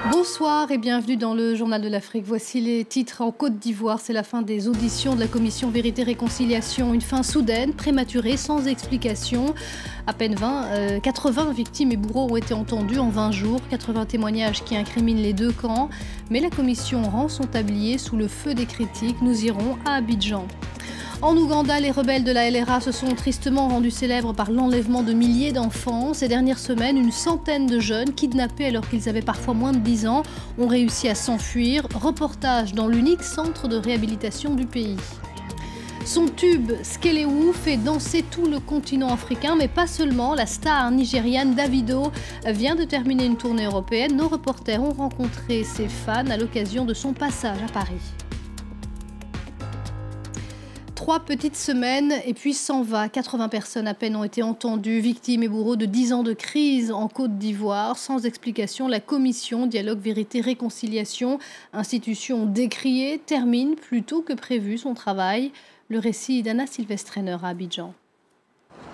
Bonsoir et bienvenue dans le Journal de l'Afrique. Voici les titres en Côte d'Ivoire. C'est la fin des auditions de la commission Vérité-Réconciliation. Une fin soudaine, prématurée, sans explication. À peine 80 victimes et bourreaux ont été entendus en 20 jours. 80 témoignages qui incriminent les deux camps. Mais la commission rend son tablier sous le feu des critiques. Nous irons à Abidjan. En Ouganda, les rebelles de la LRA se sont tristement rendus célèbres par l'enlèvement de milliers d'enfants. Ces dernières semaines, une centaine de jeunes kidnappés alors qu'ils avaient parfois moins de 10 ans ont réussi à s'enfuir. Reportage dans l'unique centre de réhabilitation du pays. Son tube Skelewu fait danser tout le continent africain, mais pas seulement. La star nigériane Davido vient de terminer une tournée européenne. Nos reporters ont rencontré ses fans à l'occasion de son passage à Paris. 3 petites semaines et puis s'en va. 80 personnes à peine ont été entendues, victimes et bourreaux de 10 ans de crise en Côte d'Ivoire. Sans explication, la commission Dialogue, Vérité, Réconciliation, institution décriée, termine plus tôt que prévu son travail. Le récit d'Anna Silvestrener à Abidjan.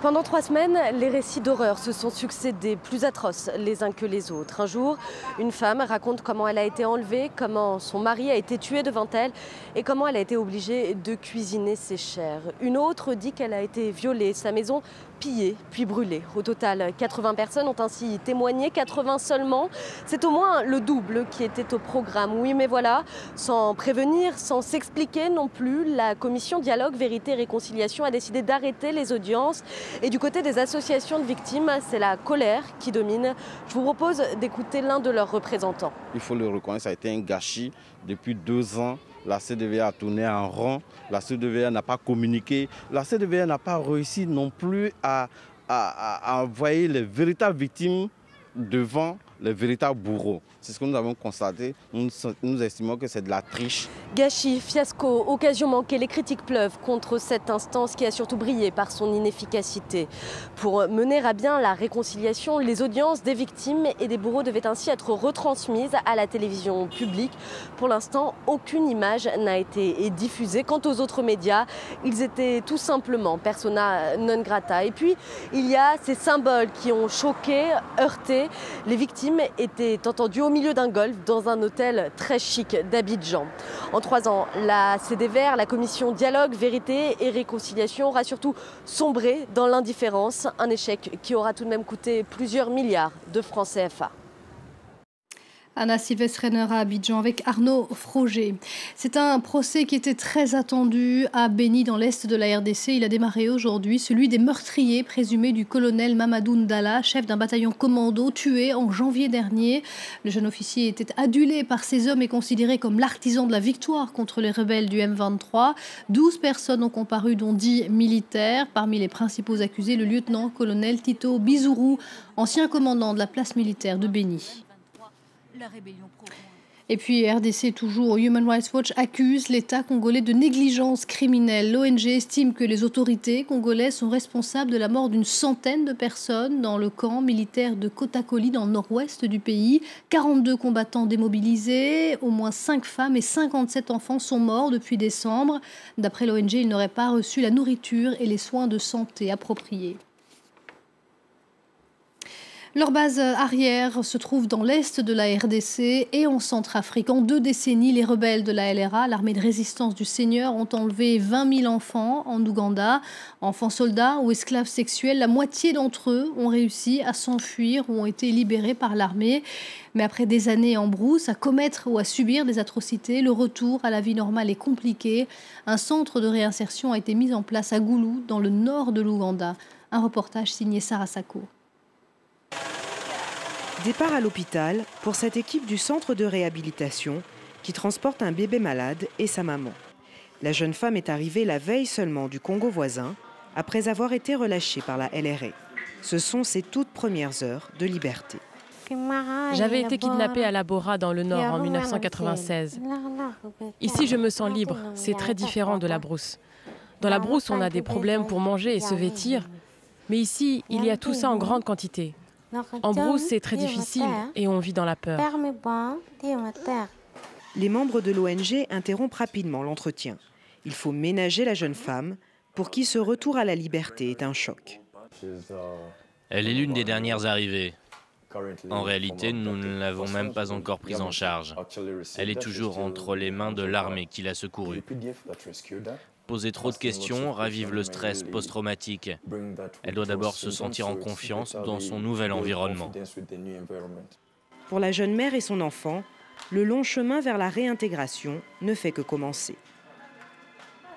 Pendant 3 semaines, les récits d'horreur se sont succédés, plus atroces les uns que les autres. Un jour, une femme raconte comment elle a été enlevée, comment son mari a été tué devant elle et comment elle a été obligée de cuisiner ses chairs. Une autre dit qu'elle a été violée, sa maison pillée puis brûlée. Au total, 80 personnes ont ainsi témoigné, 80 seulement. C'est au moins le double qui était au programme. Oui, mais voilà, sans prévenir, sans s'expliquer non plus, la commission Dialogue, Vérité, Réconciliation a décidé d'arrêter les audiences. Et du côté des associations de victimes, c'est la colère qui domine. Je vous propose d'écouter l'un de leurs représentants. Il faut le reconnaître, ça a été un gâchis. Depuis 2 ans, la CDVA a tourné en rond, la CDVA n'a pas communiqué, la CDVA n'a pas réussi non plus à envoyer les véritables victimes devant les véritables bourreaux. C'est ce que nous avons constaté. Nous estimons que c'est de la triche. Gâchis, fiasco, occasion manquée, les critiques pleuvent contre cette instance qui a surtout brillé par son inefficacité. Pour mener à bien la réconciliation, les audiences des victimes et des bourreaux devaient ainsi être retransmises à la télévision publique. Pour l'instant, aucune image n'a été diffusée. Quant aux autres médias, ils étaient tout simplement persona non grata. Et puis, il y a ces symboles qui ont choqué, heurté. Les victimes étaient entendues au milieu d'un golf dans un hôtel très chic d'Abidjan. En 3 ans, la CDVR, la commission Dialogue, Vérité et Réconciliation, aura surtout sombré dans l'indifférence. Un échec qui aura tout de même coûté plusieurs milliards de francs CFA. Anna Silvestrener à Abidjan avec Arnaud Froger. C'est un procès qui était très attendu à Beni dans l'est de la RDC. Il a démarré aujourd'hui, celui des meurtriers présumés du colonel Mamadou Ndala, chef d'un bataillon commando tué en janvier dernier. Le jeune officier était adulé par ces hommes et considéré comme l'artisan de la victoire contre les rebelles du M23. 12 personnes ont comparu, dont 10 militaires. Parmi les principaux accusés, le lieutenant-colonel Tito Bizourou, ancien commandant de la place militaire de Beni. Et puis RDC toujours, Human Rights Watch accuse l'État congolais de négligence criminelle. L'ONG estime que les autorités congolaises sont responsables de la mort d'une centaine de personnes dans le camp militaire de Kotakoli dans le nord-ouest du pays. 42 combattants démobilisés, au moins 5 femmes et 57 enfants sont morts depuis décembre. D'après l'ONG, ils n'auraient pas reçu la nourriture et les soins de santé appropriés. Leur base arrière se trouve dans l'est de la RDC et en Centrafrique. En 2 décennies, les rebelles de la LRA, l'armée de résistance du Seigneur, ont enlevé 20 000 enfants en Ouganda. Enfants soldats ou esclaves sexuels, la moitié d'entre eux ont réussi à s'enfuir ou ont été libérés par l'armée. Mais après des années en brousse, à commettre ou à subir des atrocités, le retour à la vie normale est compliqué. Un centre de réinsertion a été mis en place à Goulou, dans le nord de l'Ouganda. Un reportage signé Sarah Sako. Départ à l'hôpital pour cette équipe du centre de réhabilitation qui transporte un bébé malade et sa maman. La jeune femme est arrivée la veille seulement du Congo voisin, après avoir été relâchée par la LRA. Ce sont ses toutes premières heures de liberté. J'avais été kidnappée à Labora dans le Nord en 1996. Ici, je me sens libre. C'est très différent de la brousse. Dans la brousse, on a des problèmes pour manger et se vêtir. Mais ici, il y a tout ça en grande quantité. En brousse, c'est très difficile et on vit dans la peur. Les membres de l'ONG interrompent rapidement l'entretien. Il faut ménager la jeune femme pour qui ce retour à la liberté est un choc. Elle est l'une des dernières arrivées. En réalité, nous ne l'avons même pas encore prise en charge. Elle est toujours entre les mains de l'armée qui l'a secourue. Poser trop de questions ravive le stress post-traumatique. Elle doit d'abord se sentir en confiance dans son nouvel environnement. Pour la jeune mère et son enfant, le long chemin vers la réintégration ne fait que commencer.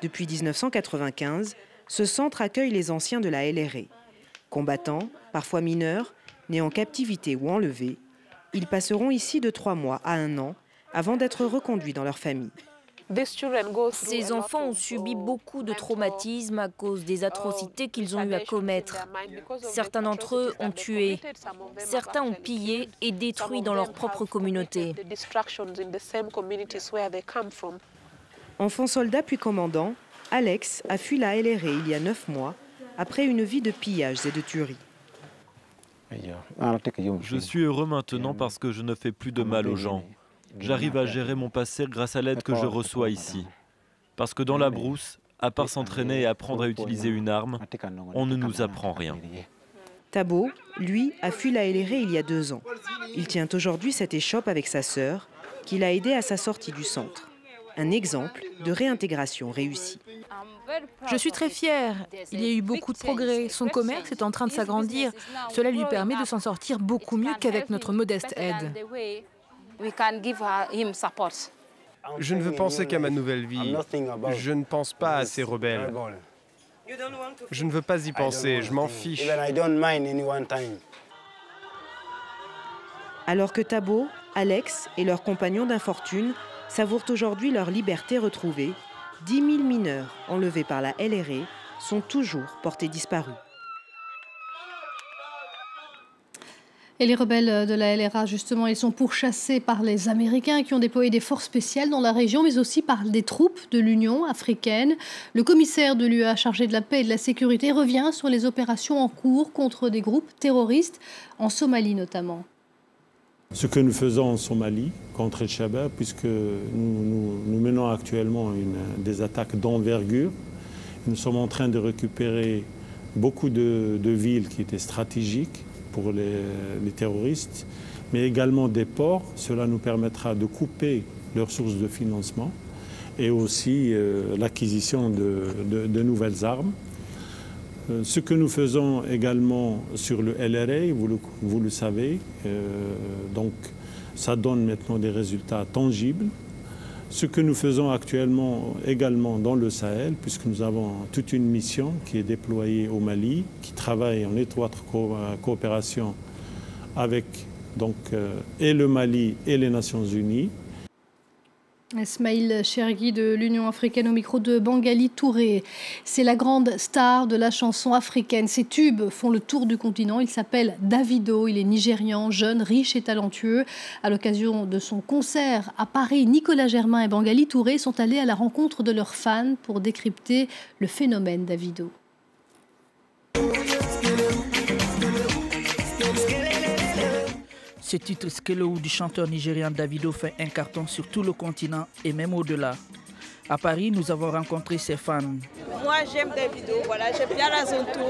Depuis 1995, ce centre accueille les anciens de la LRA. Combattants, parfois mineurs, nés en captivité ou enlevés, ils passeront ici de 3 mois à 1 an avant d'être reconduits dans leur famille. Ces enfants ont subi beaucoup de traumatismes à cause des atrocités qu'ils ont eu à commettre. Certains d'entre eux ont tué, certains ont pillé et détruit dans leur propre communauté. Enfant soldat puis commandant, Alex a fui la LRA il y a 9 mois après une vie de pillages et de tueries. Je suis heureux maintenant parce que je ne fais plus de mal aux gens. J'arrive à gérer mon passé grâce à l'aide que je reçois ici. Parce que dans la brousse, à part s'entraîner et apprendre à utiliser une arme, on ne nous apprend rien. Thabo, lui, a fui la LRA il y a 2 ans. Il tient aujourd'hui cette échoppe avec sa sœur, qui l'a aidé à sa sortie du centre. Un exemple de réintégration réussie. Je suis très fière. Il y a eu beaucoup de progrès. Son commerce est en train de s'agrandir. Cela lui permet de s'en sortir beaucoup mieux qu'avec notre modeste aide. Je ne veux penser qu'à ma nouvelle vie. Je ne pense pas à ces rebelles. Je ne veux pas y penser, je m'en fiche. Alors que Thabo, Alex et leurs compagnons d'infortune savourent aujourd'hui leur liberté retrouvée, 10 000 mineurs enlevés par la LRA sont toujours portés disparus. Et les rebelles de la LRA, justement, ils sont pourchassés par les Américains qui ont déployé des forces spéciales dans la région, mais aussi par des troupes de l'Union africaine. Le commissaire de l'UE chargé de la paix et de la sécurité revient sur les opérations en cours contre des groupes terroristes, en Somalie notamment. Ce que nous faisons en Somalie contre El-Shabaab, puisque nous menons actuellement des attaques d'envergure. Nous sommes en train de récupérer beaucoup de villes qui étaient stratégiques pour les terroristes, mais également des ports. Cela nous permettra de couper leurs sources de financement et aussi l'acquisition de nouvelles armes. Ce que nous faisons également sur le LRA, vous le savez, donc ça donne maintenant des résultats tangibles. Ce que nous faisons actuellement également dans le Sahel, puisque nous avons toute une mission qui est déployée au Mali, qui travaille en étroite coopération avec et le Mali et les Nations Unies. Esmaïl Chergui de l'Union africaine au micro de Bangali Touré. C'est la grande star de la chanson africaine. Ses tubes font le tour du continent. Il s'appelle Davido. Il est nigérian, jeune, riche et talentueux. À l'occasion de son concert à Paris, Nicolas Germain et Bangali Touré sont allés à la rencontre de leurs fans pour décrypter le phénomène Davido. Ce titre Skelewu du chanteur nigérian Davido fait un carton sur tout le continent et même au-delà. À Paris, nous avons rencontré ses fans. Moi, j'aime Davido, voilà, j'aime bien la Zonto.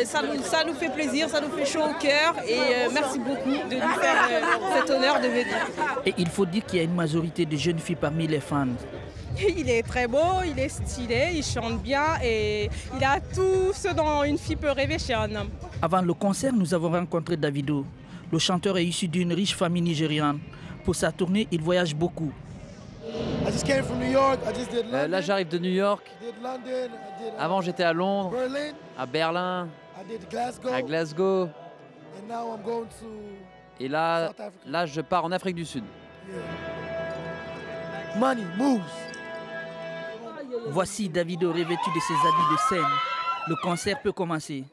Ça nous fait plaisir, ça nous fait chaud au cœur et merci beaucoup de nous faire cet honneur de venir. Et il faut dire qu'il y a une majorité de jeunes filles parmi les fans. Il est très beau, il est stylé, il chante bien et il a tout ce dont une fille peut rêver chez un homme. Avant le concert, nous avons rencontré Davido. Le chanteur est issu d'une riche famille nigériane. Pour sa tournée, il voyage beaucoup. Là, j'arrive de New York. Avant, j'étais à Londres, à Berlin, à Glasgow. Et là, je pars en Afrique du Sud. Voici Davido revêtu de ses habits de scène. Le concert peut commencer.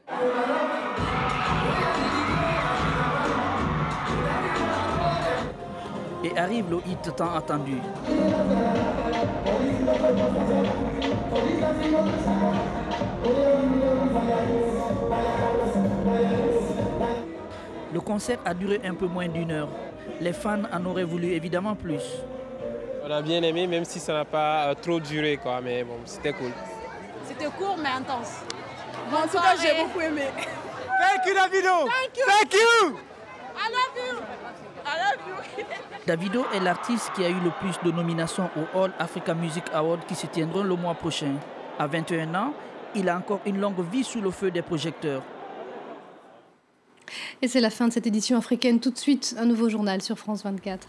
Et arrive le hit tant attendu. Le concert a duré un peu moins d'1 heure. Les fans en auraient voulu évidemment plus. On a bien aimé, même si ça n'a pas trop duré, quoi. Mais bon, c'était cool. C'était court mais intense. En tout cas, j'ai beaucoup aimé. Thank you, Davido! Thank you! Davido est l'artiste qui a eu le plus de nominations au All Africa Music Awards qui se tiendront le mois prochain. À 21 ans, il a encore une longue vie sous le feu des projecteurs. Et c'est la fin de cette édition africaine. Tout de suite, un nouveau journal sur France 24.